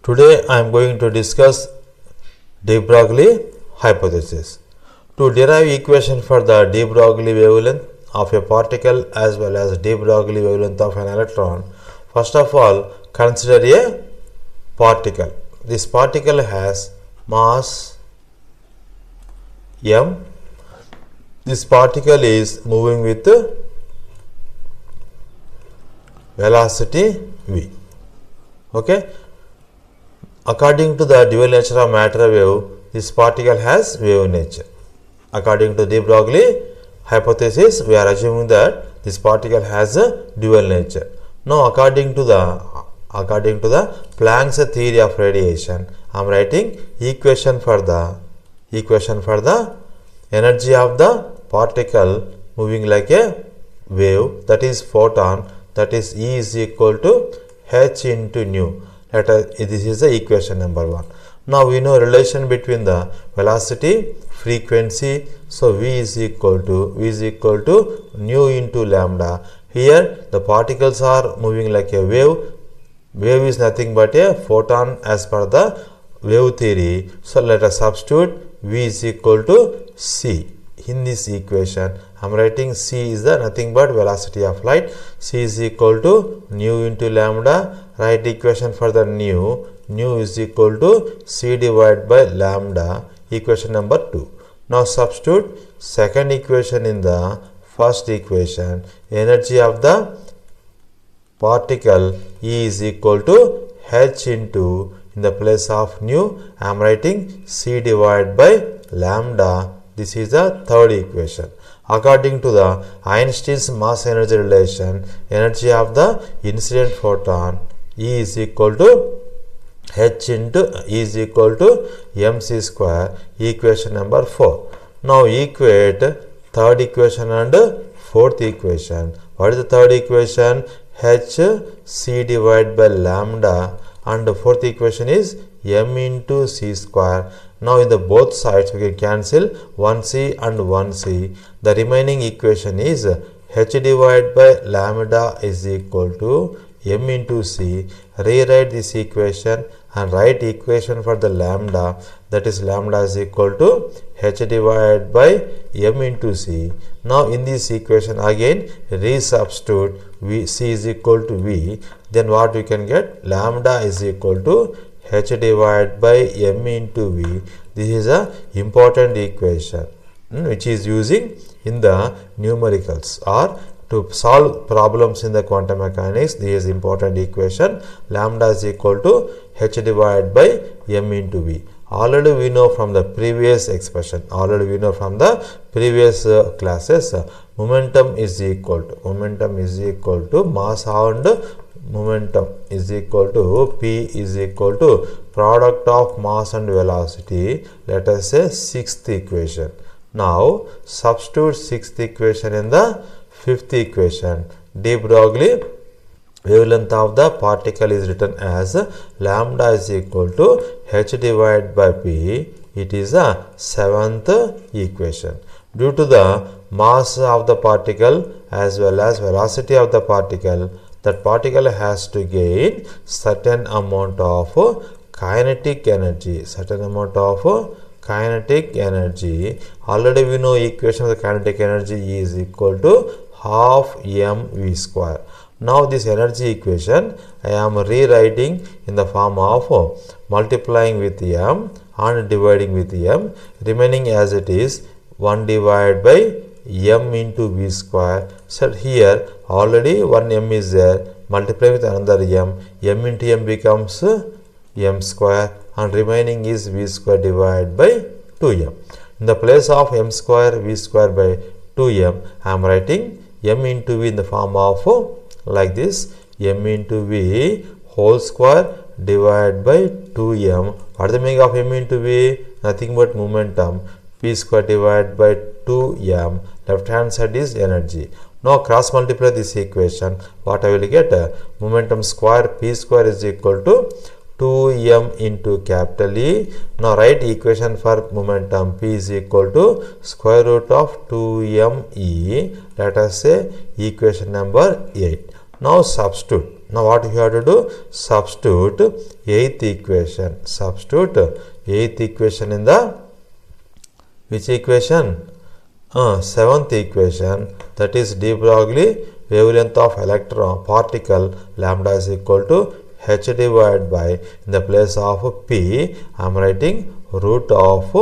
Today I am going to discuss de Broglie hypothesis. To derive equation for the de Broglie wavelength of a particle as well as de Broglie wavelength of an electron, first of all consider a particle. This particle has mass m. This particle is moving with velocity v. Okay. According to the dual nature of matter wave, this particle has wave nature. According to de Broglie hypothesis, we are assuming that this particle has a dual nature. Now, according to the Planck's theory of radiation, I am writing equation for the energy of the particle moving like a wave, that is photon, that is E is equal to h into nu. This is the equation number 1. Now we know relation between the velocity, frequency. So V is equal to nu into lambda. Here the particles are moving like a wave. Wave is nothing but a photon as per the wave theory. So let us substitute V is equal to c. In this equation, I am writing c is the nothing but velocity of light. C is equal to nu into lambda. Write equation for the nu. Nu is equal to c divided by lambda. Equation number 2. Now substitute second equation in the first equation. Energy of the particle E is equal to h into, in the place of nu, I am writing c divided by lambda. This is the third equation. According to the Einstein's mass energy relation, energy of the incident photon E is equal to h into E is equal to mc square. Equation number 4. Now equate third equation and fourth equation. What is the third equation? H c divided by lambda, and the fourth equation is m into c square. Now in the both sides we can cancel 1c and 1c. The remaining equation is h divided by lambda is equal to m into c. Rewrite this equation and write equation for the lambda, that is lambda is equal to h divided by m into c. Now in this equation again resubstitute c is equal to v. Then what we can get? Lambda is equal to h divided by m into v. This is a important equation which is using in the numericals or to solve problems in the quantum mechanics. This is important equation. Lambda is equal to h divided by m into v. Already we know from the previous expression, classes, momentum is equal to mass and momentum is equal to P is equal to product of mass and velocity. Let us say sixth equation. Now substitute sixth equation in the fifth equation. De Broglie wavelength of the particle is written as lambda is equal to h divided by p. It is a seventh equation. Due to the mass of the particle as well as velocity of the particle, that particle has to gain certain amount of kinetic energy. Already we know equation of the kinetic energy E is equal to half mv square. Now this energy equation I am rewriting in the form of multiplying with m and dividing with m, remaining as it is 1 divided by m into v square. So here already one m is there, multiply with another m into m becomes m square, and remaining is v square divided by 2m. In the place of m square v square by 2m, I am writing m into v in the form of like this, m into v whole square divided by 2m. What is the meaning of m into v? Nothing but momentum. P square divided by 2m. Left hand side is energy. Now cross multiply this equation. What I will get? Momentum square P square is equal to 2m into capital E. Now write equation for momentum. P is equal to square root of 2m E. Let us say equation number 8. Now substitute. Now what you have to do? Substitute 8th equation. Substitute 8th equation in the which equation? 7th equation, that is de Broglie wavelength of electron particle lambda is equal to h divided by, in the place of p I am writing root of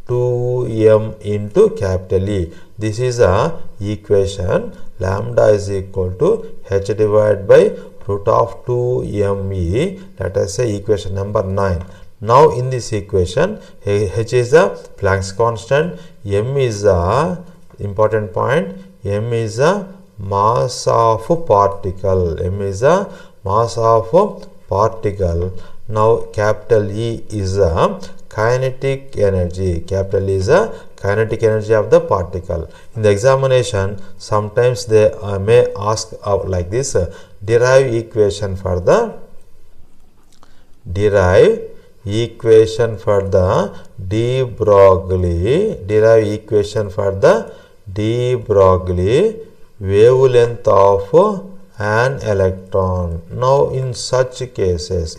2m into capital E. This is a equation. Lambda is equal to h divided by root of 2me. Let us say equation number 9. Now in this equation, h is a Planck's constant, m is a important point, m is a mass of particle, m is a mass of particle. Now capital E is a kinetic energy. Capital E is a kinetic energy of the particle. In the examination, sometimes they may ask like this: derive equation for the de Broglie wavelength of an electron. Now in such cases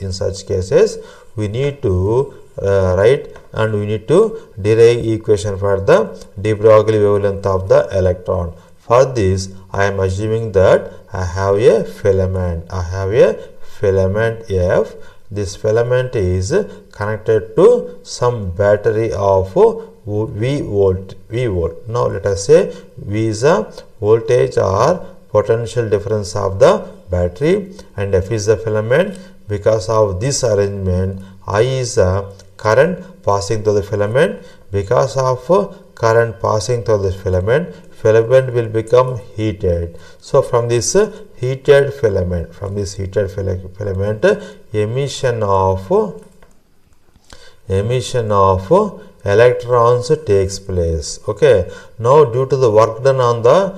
we need to write and we need to derive equation for the de Broglie wavelength of the electron. For this I am assuming that I have a filament. F. This filament is connected to some battery of V volt. Now let us say V is a voltage or potential difference of the battery and F is the filament. Because of this arrangement, I is a current passing through the filament. Because of current passing through the filament will become heated. So from this heated filament, emission of electrons takes place. Okay. Now due to the work done on the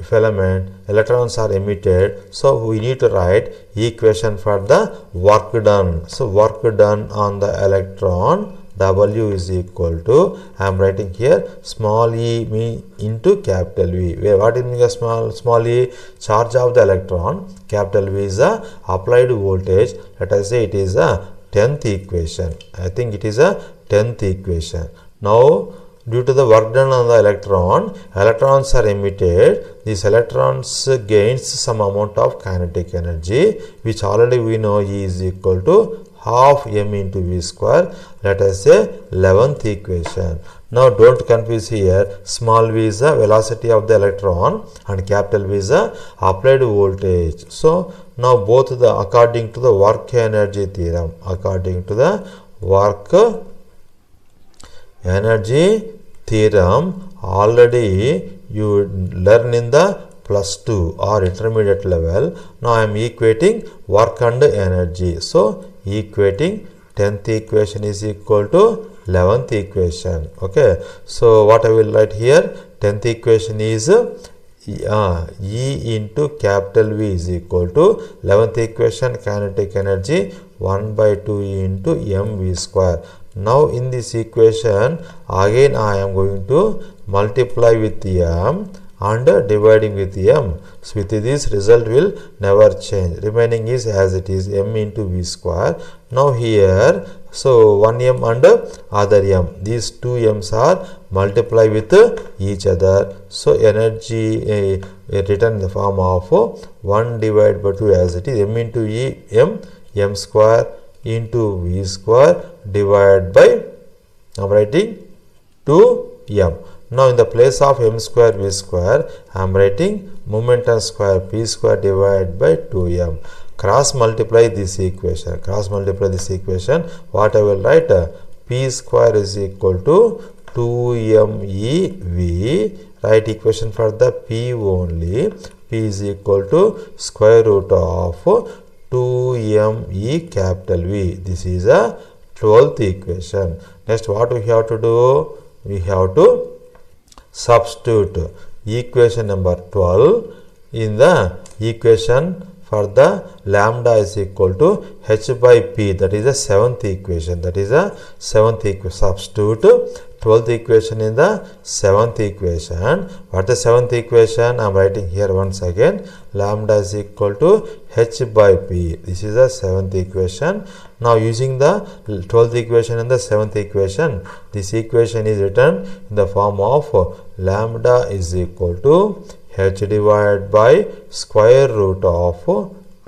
filament, electrons are emitted. So we need to write equation for the work done. So work done on the electron, W is equal to, I am writing here small e into capital V. What is meaning of small e? Charge of the electron. Capital V is a applied voltage. Let us say it is a 10th equation. I think it is a 10th equation. Now due to the work done on the electron, electrons are emitted. These electrons gains some amount of kinetic energy, which already we know E is equal to half m into v square. Let us say 11th equation. Now don't confuse here. Small v is the velocity of the electron and capital V is the applied voltage. So now both the according to the work energy theorem, already you learn in the +2 or intermediate level. Now I am equating work and energy. So equating 10th equation is equal to 11th equation. Okay. So what I will write here, 10th equation is E into capital V is equal to 11th equation kinetic energy 1/2 E into mv square. Now in this equation again I am going to multiply with m and dividing with m. So with this result will never change. Remaining is as it is, m into v square. Now here, so one m and other m. These two m's are multiply with each other. So energy written in the form of 1 divided by 2 as it is, m into m square into v square divided by, I am writing 2m. Now in the place of m square v square, I am writing momentum square p square divided by 2m. Cross multiply this equation. What I will write? P square is equal to 2mev. Write equation for the p only. P is equal to square root of 2me capital V. This is a 12th equation. Next what we have to do? We have to substitute equation number 12 in the equation for the lambda is equal to h by p. That is a 7th equation. Substitute 12th equation in the 7th equation. What is the 7th equation? I am writing here once again. Lambda is equal to h by p. This is the 7th equation. Now using the 12th equation and the 7th equation, this equation is written in the form of lambda is equal to h divided by square root of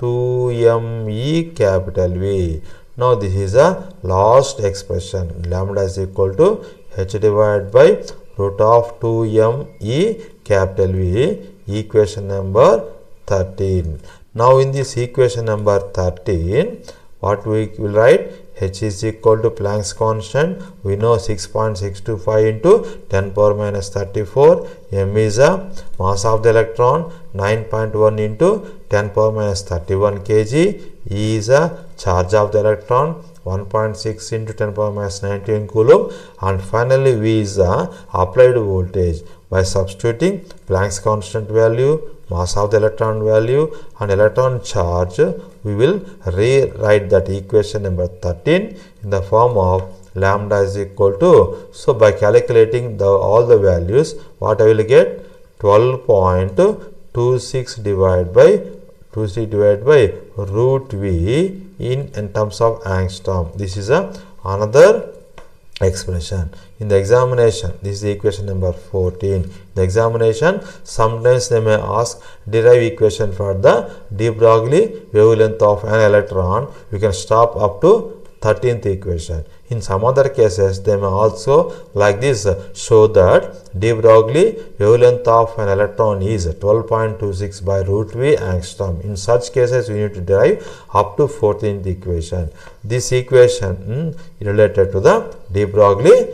2me capital V. Now this is a last expression. Lambda is equal to h divided by root of 2me capital V, equation number 13. Now in this equation number 13, what we will write? H is equal to Planck's constant. We know 6.625 into 10 power minus 34. M is a mass of the electron, 9.1 into 10 power minus 31 kg. E is a charge of the electron, 1.6 into 10 power minus 19 coulomb. And finally V is the applied voltage. By substituting Planck's constant value, mass of the electron value and electron charge, we will rewrite that equation number 13 in the form of lambda is equal to, so by calculating all the values, what I will get? 12.26 divided by root V in terms of angstrom. This is another expression. In the examination, this is the equation number 14. The examination, sometimes they may ask derive equation for the de Broglie wavelength of an electron. You can stop up to 13th equation. In some other cases, they may also like this show that de Broglie wavelength of an electron is 12.26 by root V angstrom. In such cases, we need to derive up to 14th equation. This equation is related to the de Broglie